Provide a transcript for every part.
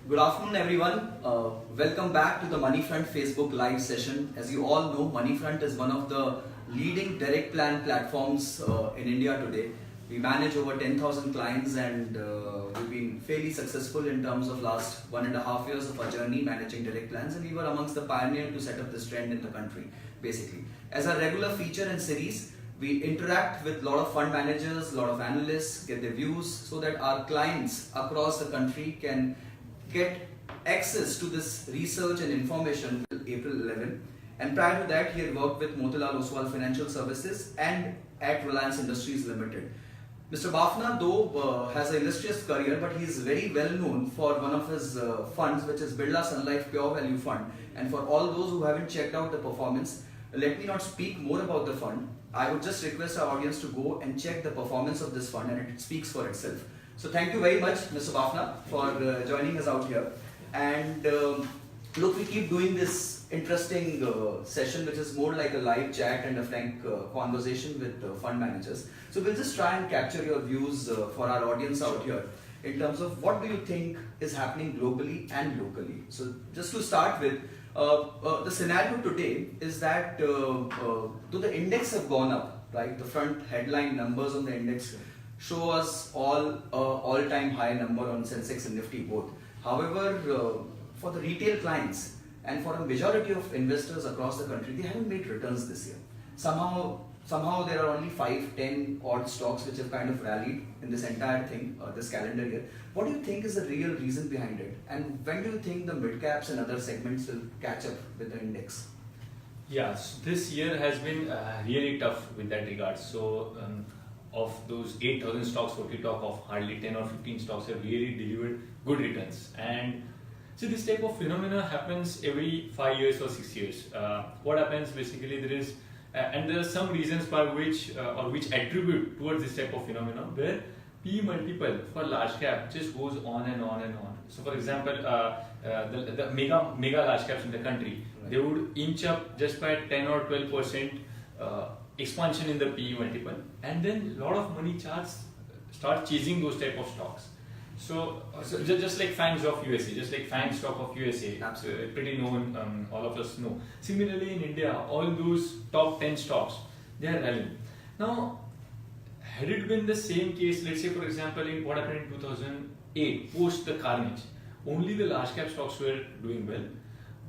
Good afternoon, everyone. Welcome back to the Moneyfront Facebook live session. As you all know, Moneyfront is one of the leading direct plan platforms in India today. We manage over 10,000 clients and we've been fairly successful in terms of last 1.5 years of our journey managing direct plans, and we were amongst the pioneers to set up this trend in the country, basically. As a regular feature and series, we interact with a lot of fund managers, a lot of analysts, get their views so that our clients across the country can get access to this research and information till April 11. And prior to that, he had worked with Motilal Oswal Financial Services and at Reliance Industries Limited. Mr. Bafna, though, has an illustrious career, but he is very well known for one of his funds, which is Birla Sun Life Pure Value Fund. And for all those who haven't checked out the performance, let me not speak more about the fund. I would just request our audience to go and check the performance of this fund, and it speaks for itself. So thank you very much, Mr. Bafna, for joining us out here. And look, we keep doing this interesting session, which is more like a live chat and a frank conversation with fund managers. So we'll just try and capture your views for our audience out here in terms of what do you think is happening globally and locally. So just to start with, the scenario today is that though the index have gone up, right? The front headline numbers on the index show us all-time high number on Sensex and Nifty both. However, for the retail clients and for a majority of investors across the country, they haven't made returns this year. Somehow there are only 5-10 odd stocks which have kind of rallied in this entire thing, this calendar year. What do you think is the real reason behind it? And when do you think the mid caps and other segments will catch up with the index? Yes, this year has been really tough with that regard. So of those 8,000 stocks, what we talk of, hardly 10 or 15 stocks have really delivered good returns. And so this type of phenomena happens every 5 years or 6 years. What happens basically, there are some reasons by which attribute towards this type of phenomenon where P multiple for large cap just goes on and on and on. So for example, the mega large caps in the country, they would inch up just by 10 or 12% expansion in the PE multiple, and then a lot of money start chasing those type of stocks. So just like FANG of USA, just like FANG stock of USA, pretty known, all of us know. Similarly in India, all those top 10 stocks, they are rallying. Now, had it been the same case, let's say for example, in what happened in 2008, post the carnage, only the large cap stocks were doing well.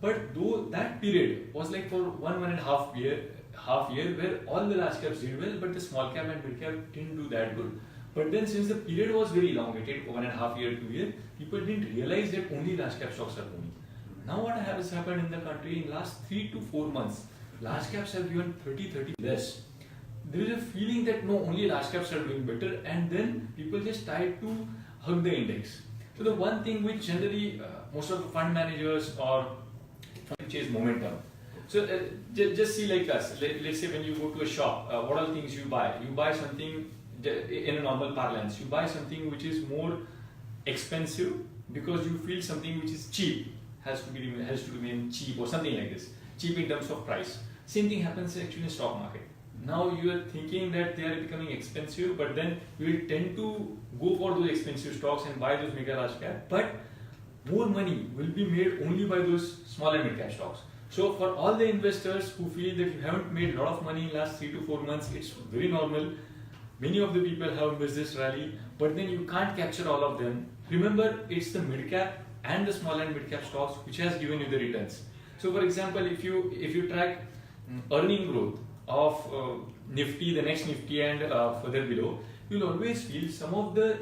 But though that period was like for 1.5 year where all the large caps did well, but the small cap and mid cap didn't do that good. But then since the period was very long, it took 1.5 year, 2 years, people didn't realize that only large cap stocks are moving. Now what has happened in the country in last 3 to 4 months, large caps have given 30 less. There is a feeling that no, only large caps are doing better, and then people just try to hug the index. So the one thing which generally most of the fund managers or chase momentum. So just see like us, let's say when you go to a shop, what are things you buy? You buy something in a normal parlance, you buy something which is more expensive because you feel something which is cheap has to remain cheap or something like this, cheap in terms of price. Same thing happens actually in stock market. Now you are thinking that they are becoming expensive, but then you will tend to go for those expensive stocks and buy those mega large cap, but more money will be made only by those small and mid cap stocks. So for all the investors who feel that you haven't made a lot of money in last 3 to 4 months, it's very normal. Many of the people have missed this rally, but then you can't capture all of them. Remember, it's the mid cap and the small and mid cap stocks which has given you the returns. So for example, if you track earning growth of Nifty, the next Nifty and further below, you'll always feel some of the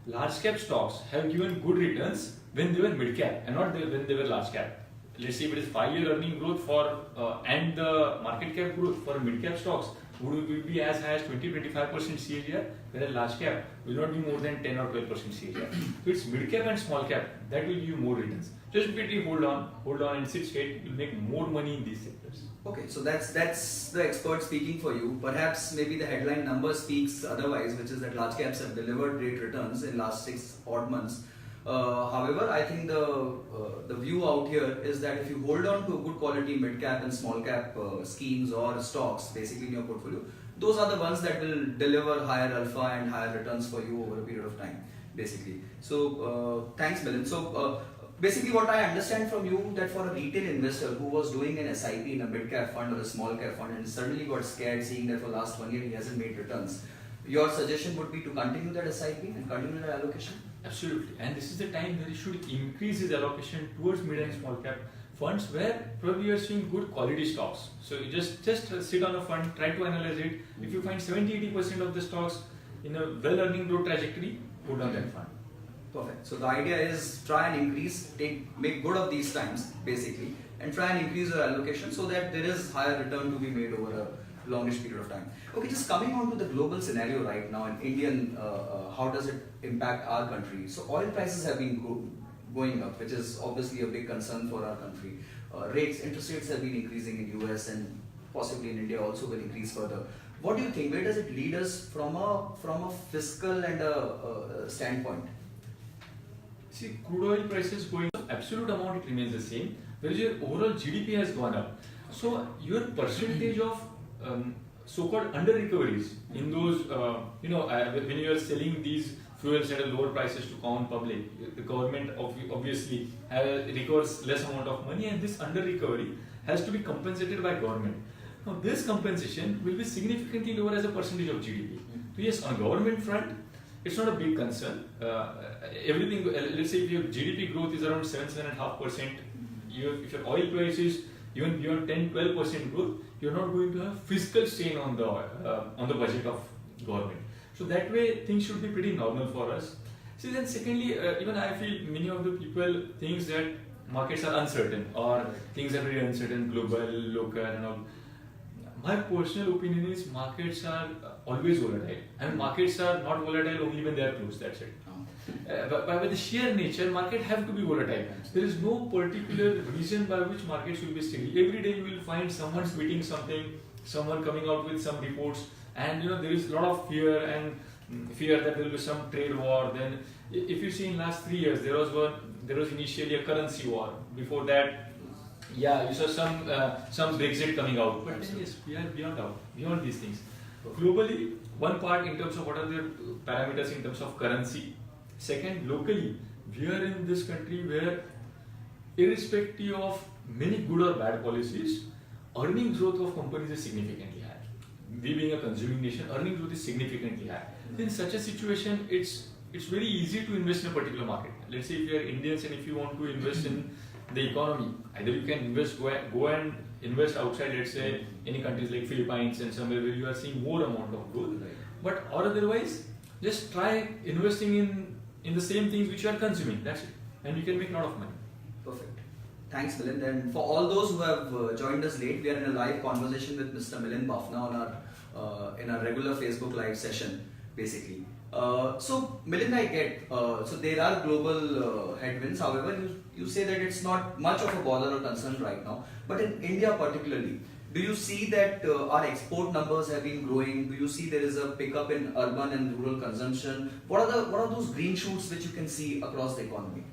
large cap stocks have given good returns when they were mid cap and not when they were large cap. Let's say if it is 5-year earning growth for and the market cap growth for mid cap stocks would be as high as 20-25% CAGR, whereas large cap will not be more than 10 or 12% CAGR. So it's mid cap and small cap that will give you more returns. Just quickly hold on and sit straight. You'll make more money in these sectors. Okay, so that's the expert speaking for you. Perhaps maybe the headline number speaks otherwise, which is that large caps have delivered great returns in last 6 odd months. However, I think the view out here is that if you hold on to good quality mid cap and small cap schemes or stocks basically in your portfolio, those are the ones that will deliver higher alpha and higher returns for you over a period of time, basically. So thanks, Milind. So basically what I understand from you, that for a retail investor who was doing an SIP in a mid cap fund or a small cap fund and suddenly got scared seeing that for last 1 year he hasn't made returns, your suggestion would be to continue that SIP and continue that allocation? Absolutely, and this is the time where you should increase his allocation towards mid and small cap funds where probably you are seeing good quality stocks. So you just sit on a fund, try to analyze it. If you find 70-80% of the stocks in a well-earning growth trajectory, put on that fund. Perfect. So the idea is try and increase, make good of these times basically, and try and increase your allocation so that there is higher return to be made over a longish period of time. Okay, just coming on to the global scenario right now in Indian, how does it impact our country? So oil prices have been going up, which is obviously a big concern for our country. Interest rates have been increasing in US and possibly in India also will increase further. What do you think? Where does it lead us from a fiscal and a standpoint? See, crude oil prices going up, absolute amount it remains the same, whereas your overall GDP has gone up. So your percentage of so-called under recoveries in those, when you are selling these fuels at a lower prices to common public, the government obviously recovers less amount of money, and this under recovery has to be compensated by government. Now this compensation will be significantly lower as a percentage of GDP. So yes, on government front, it's not a big concern. Everything, let's say if your GDP growth is around 7.5%, if your oil price is even beyond 10-12% growth, you're not going to have fiscal strain on the budget of government. So that way things should be pretty normal for us. See, then secondly, even I feel many of the people thinks that markets are uncertain or things are very uncertain, global, local and all. My personal opinion is markets are always volatile. I mean, markets are not volatile only when they are closed, that's it. But by the sheer nature, market have to be volatile. There is no particular reason by which markets will be steady. Every day you will find someone tweeting something, someone coming out with some reports, and there is a lot of fear that there will be some trade war. Then, if you see in last 3 years, there was initially a currency war. Before that, you saw some Brexit coming out. But then yes, we are beyond these things. Globally, one part in terms of what are the parameters in terms of currency. Second, locally, we are in this country where, irrespective of many good or bad policies, earning growth of companies is significantly high. We being a consuming nation, earning growth is significantly high. In such a situation, it's very easy to invest in a particular market. Let's say if you are Indians and if you want to invest in the economy, either you can go and invest outside, let's say any countries like Philippines and somewhere where you are seeing more amount of growth, but or otherwise just try investing in the same things which you are consuming. That's it, and you can make a lot of money. Perfect. Thanks, Milind. And for all those who have joined us late, we are in a live conversation with Mr. Milind Bafna in our regular Facebook live session, basically. So Milind, I get, so there are global headwinds. However, you say that it's not much of a bother or concern right now. But in India particularly, do you see that our export numbers have been growing? Do you see there is a pickup in urban and rural consumption? What are those green shoots which you can see across the economy?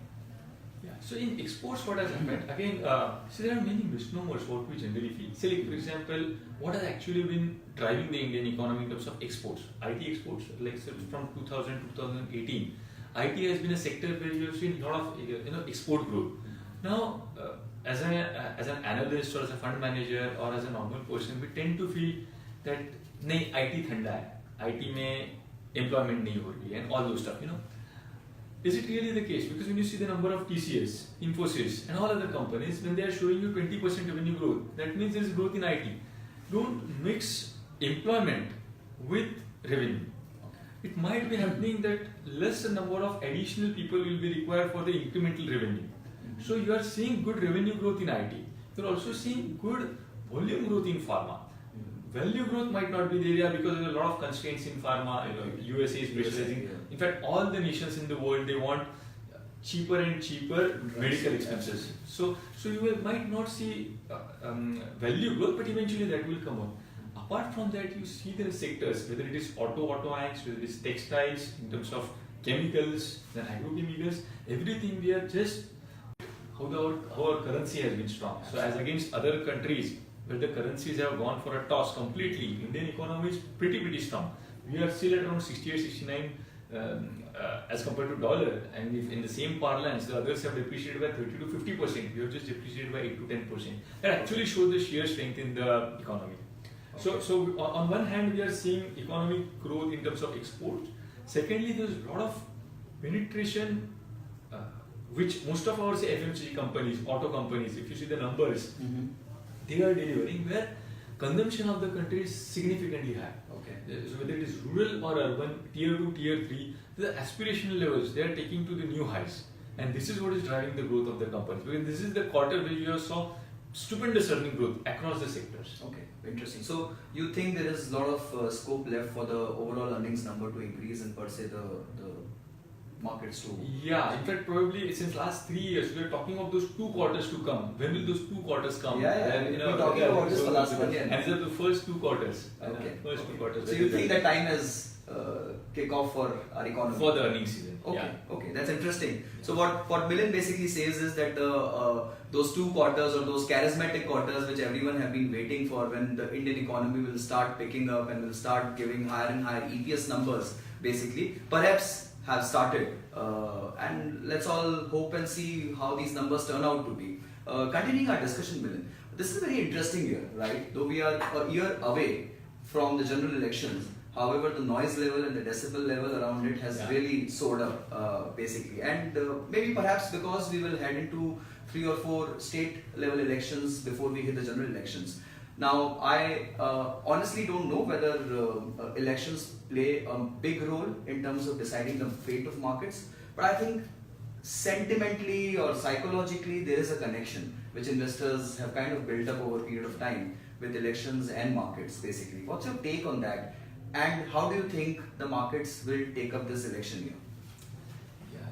Yeah. So in exports, what has happened? Again, so there are many misnomers what we generally feel. Say, like, for example, what has actually been driving the Indian economy in terms of exports? IT exports, like from 2000 to 2018, IT has been a sector where you have seen a lot of export growth. Now, as an analyst or as a fund manager or as a normal person, we tend to feel that nahi, IT thanda hai, IT mein employment nahi ho rahi and all those stuff, Is it really the case? Because when you see the number of TCS, Infosys and all other companies, when they are showing you 20% revenue growth, that means there is growth in IT. Don't mix employment with revenue. It might be happening that less number of additional people will be required for the incremental revenue. So you are seeing good revenue growth in IT. You are also seeing good volume growth in pharma. Value growth might not be the area because there are a lot of constraints in pharma. USA is specializing. In fact, all the nations in the world, they want cheaper and cheaper medical expenses. So you might not see value growth, but eventually that will come up. Apart from that, you see the sectors, whether it is auto-ions, whether it is textiles, in terms of chemicals, then agrochemicals, everything we are just how our currency has been strong. So as against other countries where the currencies have gone for a toss completely, Indian economy is pretty strong. We are still at around 68, 69 as compared to dollar, and if in the same parlance the others have depreciated by 30 to 50%, we have just depreciated by 8 to 10%. That actually shows the sheer strength in the economy. Okay. So on one hand we are seeing economic growth in terms of exports. Secondly, there's a lot of penetration, which most of our say FMCG companies, auto companies, if you see the numbers, they are delivering where consumption of the country is significantly high. Okay. So whether it is rural or urban, tier 2, tier 3, the aspirational levels they are taking to the new heights, and this is what is driving the growth of the companies. Because this is the quarter where you saw stupendous earning growth across the sectors. Okay, interesting. So you think there is a lot of scope left for the overall earnings number to increase and per se the markets to... Yeah, in fact, probably since last 3 years, we are talking of those 2 quarters to come. When will those 2 quarters come? Yeah. And, We're talking about this for last 1 year. And these are the first 2 quarters. Okay. First 2 quarters. So you think that time has kick off for our economy? For the earnings season. Okay, Yeah. okay, that's interesting. So what Milind basically says is that those 2 quarters or those charismatic quarters which everyone have been waiting for, when the Indian economy will start picking up and will start giving higher and higher EPS numbers, basically, perhaps have started. And let's all hope and see how these numbers turn out to be. Continuing our discussion, Milind, this is a very interesting year, right? Though we are a year away from the general elections, however, the noise level and the decibel level around it has really soared up, basically. And maybe perhaps because we will head into 3 or 4 state level elections before we hit the general elections. Now, I honestly don't know whether elections play a big role in terms of deciding the fate of markets, but I think sentimentally or psychologically there is a connection which investors have kind of built up over a period of time with elections and markets, basically. What's your take on that? And how do you think the markets will take up this election year?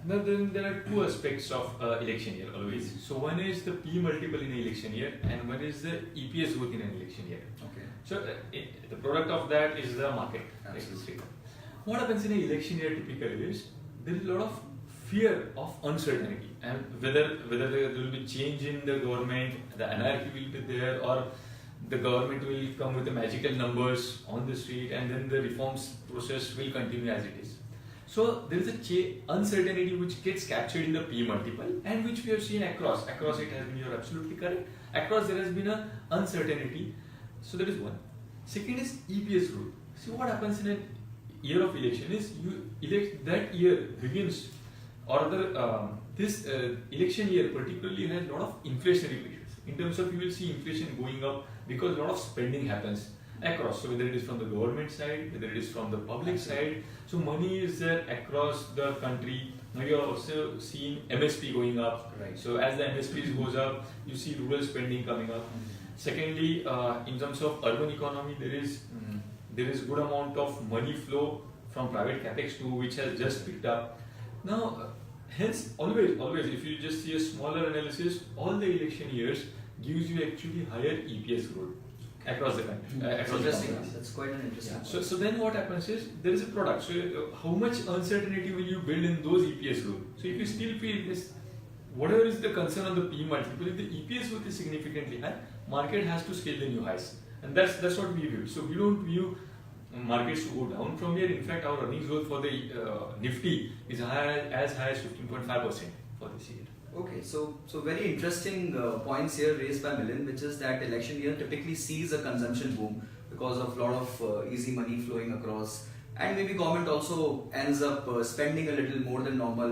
Now then there are 2 aspects of election year always. So one is the P multiple in an election year, and one is the EPS growth in an election year. Okay. So the product of that is the market. Absolutely. What happens in an election year typically is there is a lot of fear of uncertainty, and whether there will be change in the government, the anarchy will be there, or the government will come with the magical numbers on the street, and then the reforms process will continue as it is. So there is a uncertainty which gets captured in the P multiple, and which we have seen across. Across it has been, you're absolutely correct. Across there has been an uncertainty. So that is one. Second is EPS growth. See what happens in a year of election is you elect that year begins, or this election year particularly has a lot of inflationary pressures. In terms of you will see inflation going up because a lot of spending happens across. So whether it is from the government side, whether it is from the public side, so money is there across the country. Now you are also seeing MSP going up. Right. So as the MSPs goes up, you see rural spending coming up. Secondly, in terms of urban economy, there is good amount of money flow from private capex too, which has just picked up. Now, hence always if you just see a smaller analysis, all the election years gives you actually higher EPS growth across the country. Across Interesting. the That's quite an interesting point. So then what happens is there is a product. So how much uncertainty will you build in those EPS growth? So if you still feel this, whatever is the concern on the P multiple, if the EPS growth is significantly high, market has to scale the new highs, and that's what we view. So we don't view markets to go down from here. In fact, our earnings growth for the Nifty is as high as 15.5% for this year. Okay, so very interesting points here raised by Milind, which is that election year typically sees a consumption boom because of a lot of easy money flowing across, and maybe government also ends up spending a little more than normal.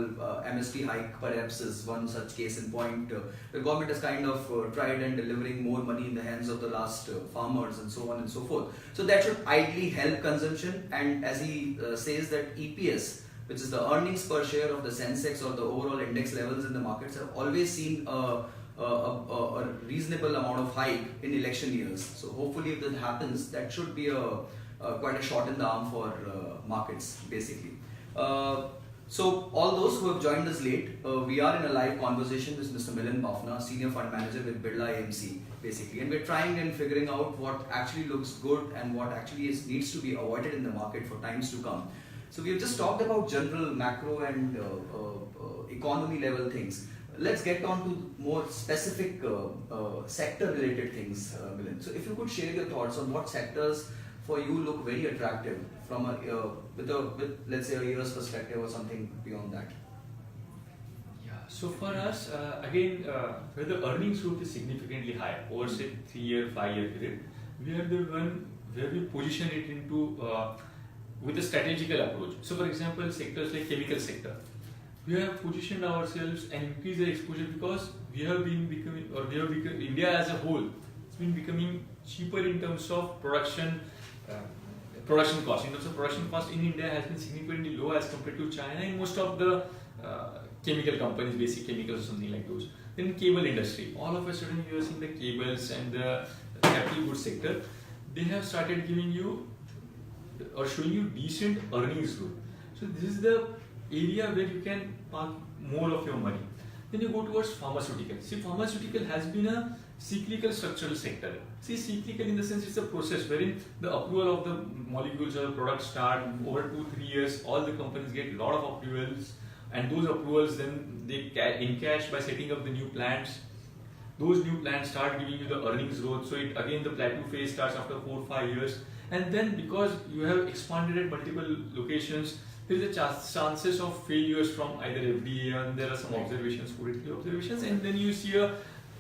MSP hike perhaps is one such case in point. The government has kind of tried and delivering more money in the hands of the last farmers and so on and so forth. So that should ideally help consumption, and as he says that EPS, which is the earnings per share of the Sensex or the overall index levels in the markets, have always seen a reasonable amount of hike in election years. So hopefully if that happens, that should be quite a shot in the arm for markets, basically. So all those who have joined us late, we are in a live conversation with Mr. Milind Bafna, Senior Fund Manager with Birla AMC, basically. And we're trying and figuring out what actually looks good and what actually needs to be avoided in the market for times to come. So we've just talked about general macro and economy level things. Let's get on to more specific sector related things, Milind. So if you could share your thoughts on what sectors for you look very attractive from with let's say a year's perspective or something beyond that? Yeah. So for us, again, where the earnings growth is significantly higher over say 3-year, 5-year period, we are the one where we position it into with a strategical approach. So for example, sectors like chemical sector, we have positioned ourselves and increased our exposure because we have been becoming, or we have become, India as a whole, it's been becoming cheaper in terms of production cost. In terms of production cost in India has been significantly low as compared to China and most of the chemical companies, basic chemicals or something like those. Then cable industry, all of a sudden you are seeing the cables and the capital goods sector, they have started giving you or showing you decent earnings growth. So this is the area where you can park more of your money. Then you go towards pharmaceutical. See, pharmaceutical has been a cyclical structural sector. See, cyclical in the sense it's a process wherein the approval of the molecules or products start over 2-3 years. All the companies get a lot of approvals, and those approvals then they encash by setting up the new plants. Those new plants start giving you the earnings growth. So it again the plateau phase starts after 4-5 years, and then because you have expanded at multiple locations, there is a chances of failures from either FDA, and there are some observations, political observations, and then you see a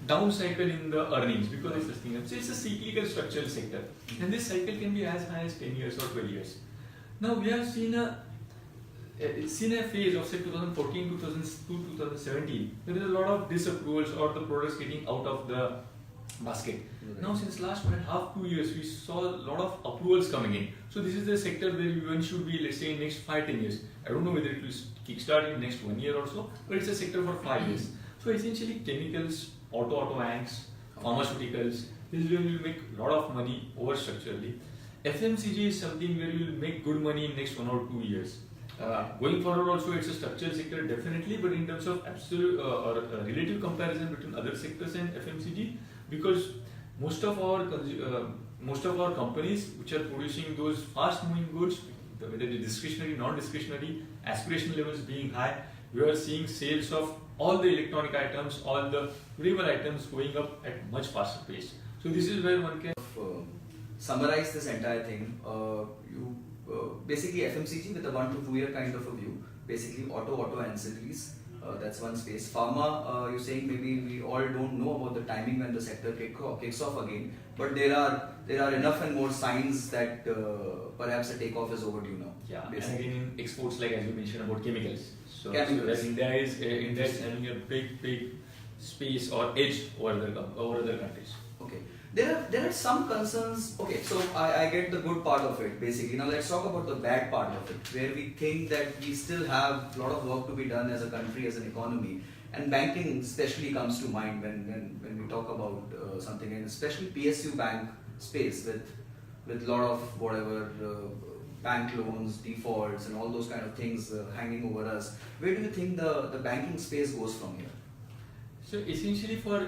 down cycle in the earnings because it's sustained up. So it's a cyclical structural sector, and this cycle can be as high as 10 years or 12 years. Now we have seen a phase of say 2014 to 2017 where there is a lot of disapprovals or the products getting out of the basket. Now since last 1.5-2 years we saw a lot of approvals coming in. So this is the sector where one should be, let's say, in next 5-10 years. I don't know whether it will kickstart in next 1 year or so, but it's a sector for 5 years. So essentially chemicals, auto banks, pharmaceuticals, this is where we will make a lot of money over structurally. FMCG is something where we will make good money in next 1 or 2 years. Going forward also it's a structural sector definitely, but in terms of absolute or relative comparison between other sectors and FMCG, because most of our companies which are producing those fast moving goods, whether it's discretionary, non-discretionary, aspirational levels being high, we are seeing sales of all the electronic items, all the durable items going up at much faster pace. So this is where one can summarize this entire thing. Basically FMCG with a 1 to 2 year kind of a view. Basically auto ancillaries. That's one space. Pharma, you're saying maybe we all don't know about the timing when the sector kicks off again, but there are enough and more signs that perhaps a takeoff is overdue now. Yeah, basically. And again in exports, like as you mentioned about chemicals. So India is having a big space or edge over other countries. Okay. There are some concerns. Okay, so I get the good part of it basically. Now let's talk about the bad part of it, where we think that we still have a lot of work to be done as a country, as an economy, and banking especially comes to mind when we talk about something, and especially PSU bank space with a lot of whatever bank loans, defaults, and all those kind of things hanging over us. Where do you think the banking space goes from here? So essentially for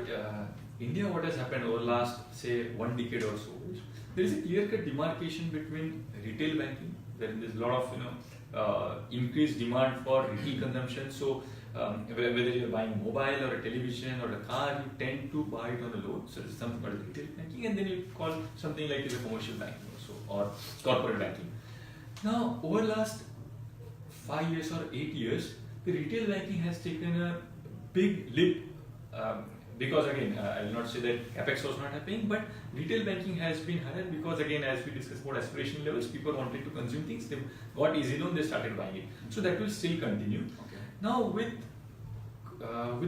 India, what has happened over last say 1 decade or so, there is a clear-cut demarcation between retail banking, where there's a lot of increased demand for retail consumption. So whether you're buying a mobile or a television or a car, you tend to buy it on a loan. So there's something called retail banking, and then you call something like the commercial banking also or corporate banking. Now over last 5 years or 8 years, the retail banking has taken a big leap. Because again, I will not say that capex was not happening, but retail banking has been higher because again, as we discussed about aspiration levels, people wanted to consume things, they got easy loan, they started buying it. So that will still continue. Okay. Now with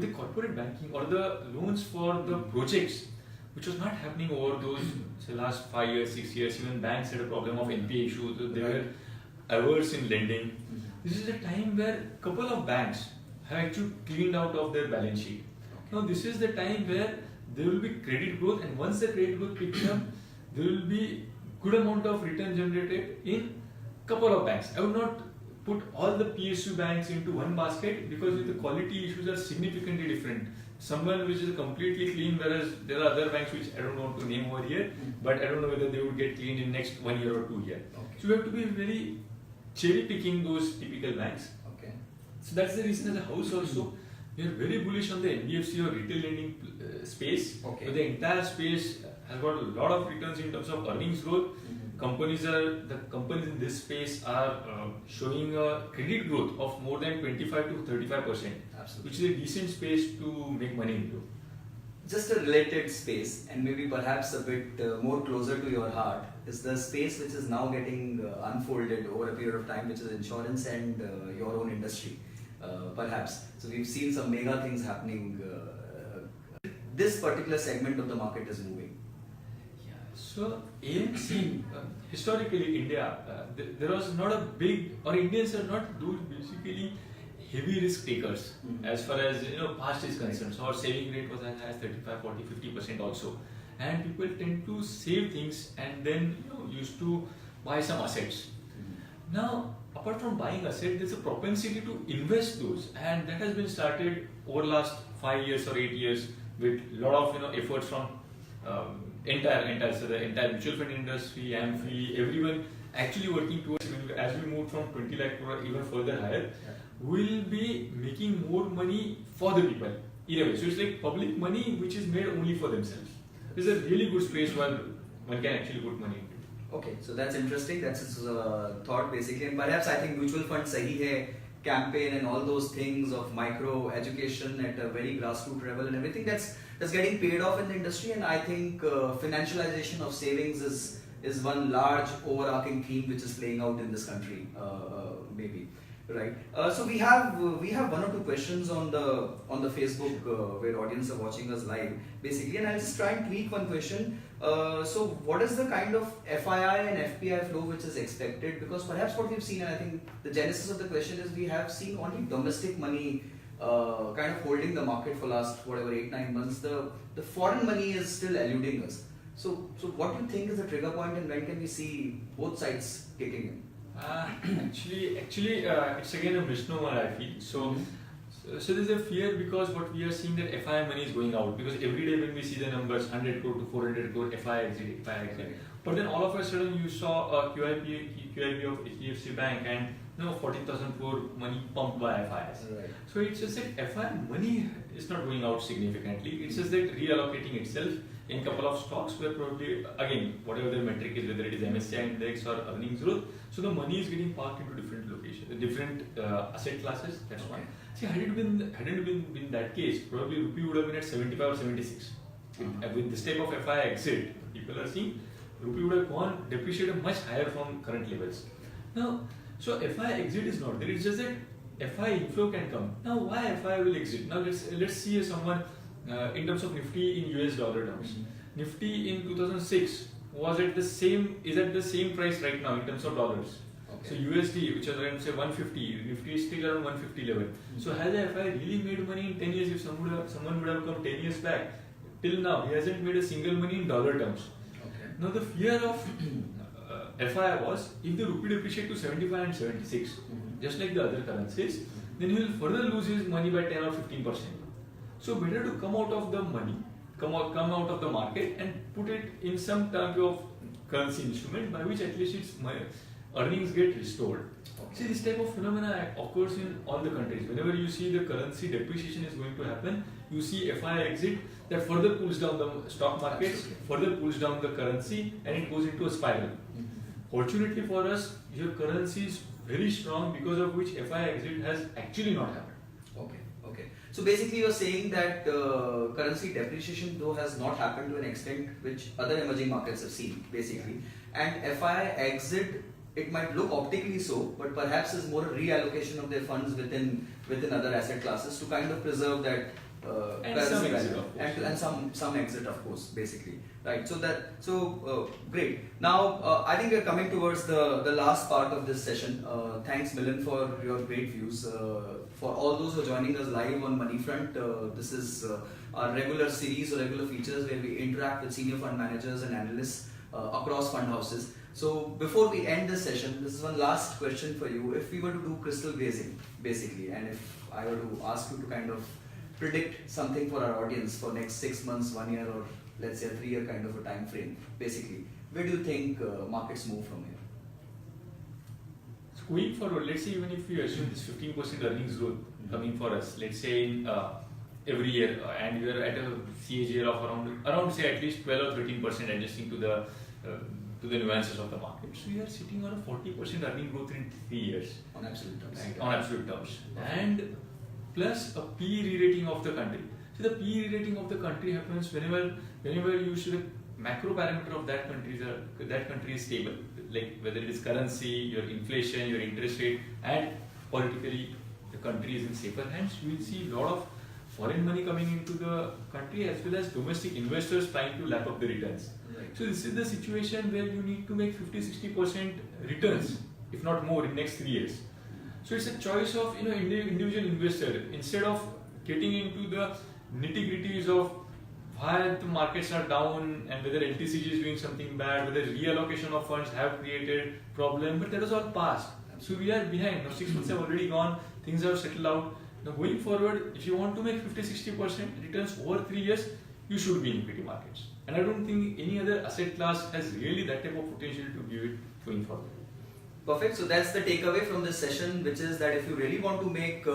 the corporate banking or the loans for the projects, which was not happening over those say last 5 years, 6 years, even banks had a problem of NPA issues, they were averse in lending. This is a time where a couple of banks have actually cleaned out of their balance sheet. Now this is the time where there will be credit growth, and once the credit growth picks up, there will be good amount of return generated in couple of banks. I would not put all the PSU banks into one basket because the quality issues are significantly different. Someone which is completely clean, whereas there are other banks which I don't want to name over here, but I don't know whether they would get clean in next 1 year or 2 years. Okay. So we have to be very cherry picking those typical banks. Okay. So that's the reason as a house also. We are very bullish on the NBFC or retail lending space. Okay. So the entire space has got a lot of returns in terms of earnings growth. companies in this space are showing a credit growth of more than 25 to 35%, Absolutely. which is a decent space to make money into. Just a related space, and maybe perhaps a bit more closer to your heart, is the space which is now getting unfolded over a period of time, which is insurance and your own industry, perhaps. So we've seen some mega things happening. This particular segment of the market is moving. Yeah. So AMC, historically India, there was not a big, or Indians are not those basically heavy risk takers as far as past is concerned. So our saving rate was as high as 35, 40, 50% also, and people tend to save things and then used to buy some assets. Now, apart from buying assets, there's a propensity to invest those, and that has been started over last 5 years or 8 years with a lot of efforts from so the entire mutual fund industry, AMFI, everyone actually working towards, as we move from 20 lakh crore even further higher, will be making more money for the people in a way. So it's like public money which is made only for themselves. This is a really good space where one can actually put money into. Okay, so that's interesting. That's his thought basically, and perhaps I think mutual fund sahi hai campaign and all those things of micro education at a very grassroots level and everything that's getting paid off in the industry. And I think financialization of savings is one large overarching theme which is playing out in this country, maybe. Right. So we have one or two questions on the Facebook where audience are watching us live basically, and I'll just try and tweak one question. So what is the kind of FII and FPI flow which is expected? Because perhaps what we've seen, and I think the genesis of the question is, we have seen only domestic money kind of holding the market for last 8-9 months. The foreign money is still eluding us. So what do you think is the trigger point, and when can we see both sides kicking in? Actually, it's again a misnomer, I feel. So there's a fear because what we are seeing that FII money is going out, because every day when we see the numbers 100 crore to 400 crore FII exit. But then all of a sudden you saw a QIP of HDFC Bank and 14,000 crore money pumped by FIIs. Right. So it's just that FII money is not going out significantly. It's just that reallocating itself in a couple of stocks where probably, again, whatever the metric is, whether it is MSCI index or earnings growth, so the money is getting parked into different locations, different asset classes. That's why. See, hadn't it been that case, probably rupee would have been at 75 or 76. With this type of FI exit, people are seeing rupee would have depreciated much higher from current levels. Now, so FI exit is not there. It's just that FI inflow can come. Now, why FI will exit? Now, let's see someone in terms of Nifty in US dollar terms. Nifty in 2006 is at the same price right now in terms of dollars. Okay. So USD, which is around say 150, Nifty is still around 150 level. So has the FI really made money in 10 years? If someone would have come 10 years back, till now he hasn't made a single money in dollar terms. Okay. Now the fear of FI was, if the rupee depreciate to 75 and 76, just like the other currencies, then he will further lose his money by 10 or 15%. So better to come out of the money, come out of the market and put it in some type of currency instrument by which at least its earnings get restored. Okay. See, this type of phenomena occurs in all the countries. Whenever you see the currency depreciation is going to happen, you see FI exit that further pulls down the stock markets, further pulls down the currency, and it goes into a spiral. Fortunately for us, your currency is very strong, because of which FI exit has actually not happened. Okay. So basically you're saying that currency depreciation though has not happened to an extent which other emerging markets have seen basically, and FI exit, it might look optically so, but perhaps is more a reallocation of their funds within other asset classes to kind of preserve that currency value, and some exit of course basically, right? So great. Now I think we're coming towards the last part of this session. Thanks Milind for your great views. For all those who are joining us live on Moneyfront, this is our regular series or regular features where we interact with senior fund managers and analysts across fund houses. So before we end this session, this is one last question for you. If we were to do crystal gazing basically, and if I were to ask you to kind of predict something for our audience for next 6 months, 1 year, or let's say a 3-year kind of a time frame basically, where do you think markets move from here? So going forward, let's say even if we assume this 15% earnings growth coming for us, let's say in every year, and we are at a CAGR of around say at least 12 or 13%, adjusting to to the nuances of the market. So we are sitting on a 40% earning growth in 3 years. On absolute terms. Right, on absolute terms. And plus a PE re-rating of the country. So the PE re-rating of the country happens whenever you see the macro parameter of that country is stable. Like whether it is currency, your inflation, your interest rate, and politically the country is in safer hands. You will see a lot of foreign money coming into the country as well as domestic investors trying to lap up the returns. Right. So this is the situation where you need to make 50-60% returns, if not more, in next 3 years. So it's a choice of individual investor. Instead of getting into the nitty-gritties of why the markets are down and whether LTCG is doing something bad, whether reallocation of funds have created problem, but that was all past. So we are behind. Now 6 months have already gone, things have settled out. Now going forward, if you want to make 50-60% returns over 3 years, you should be in equity markets. And I don't think any other asset class has really that type of potential to give it going forward. Perfect. So that's the takeaway from this session, which is that if you really want to make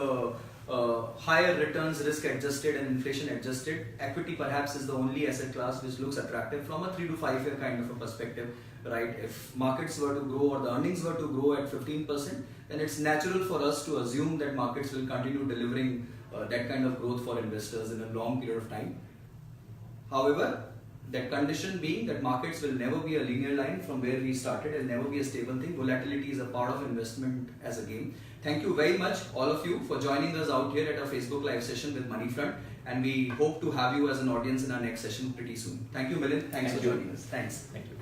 higher returns, risk adjusted and inflation adjusted, equity perhaps is the only asset class which looks attractive from a 3 to 5 year kind of a perspective, right? If markets were to grow or the earnings were to grow at 15%, then it's natural for us to assume that markets will continue delivering that kind of growth for investors in a long period of time. However, that condition being that markets will never be a linear line from where we started and never be a stable thing. Volatility is a part of investment as a game. Thank you very much, all of you, for joining us out here at our Facebook live session with Moneyfront, and we hope to have you as an audience in our next session pretty soon. Thank you, Milind. Thanks for joining us. Thanks. Thank you.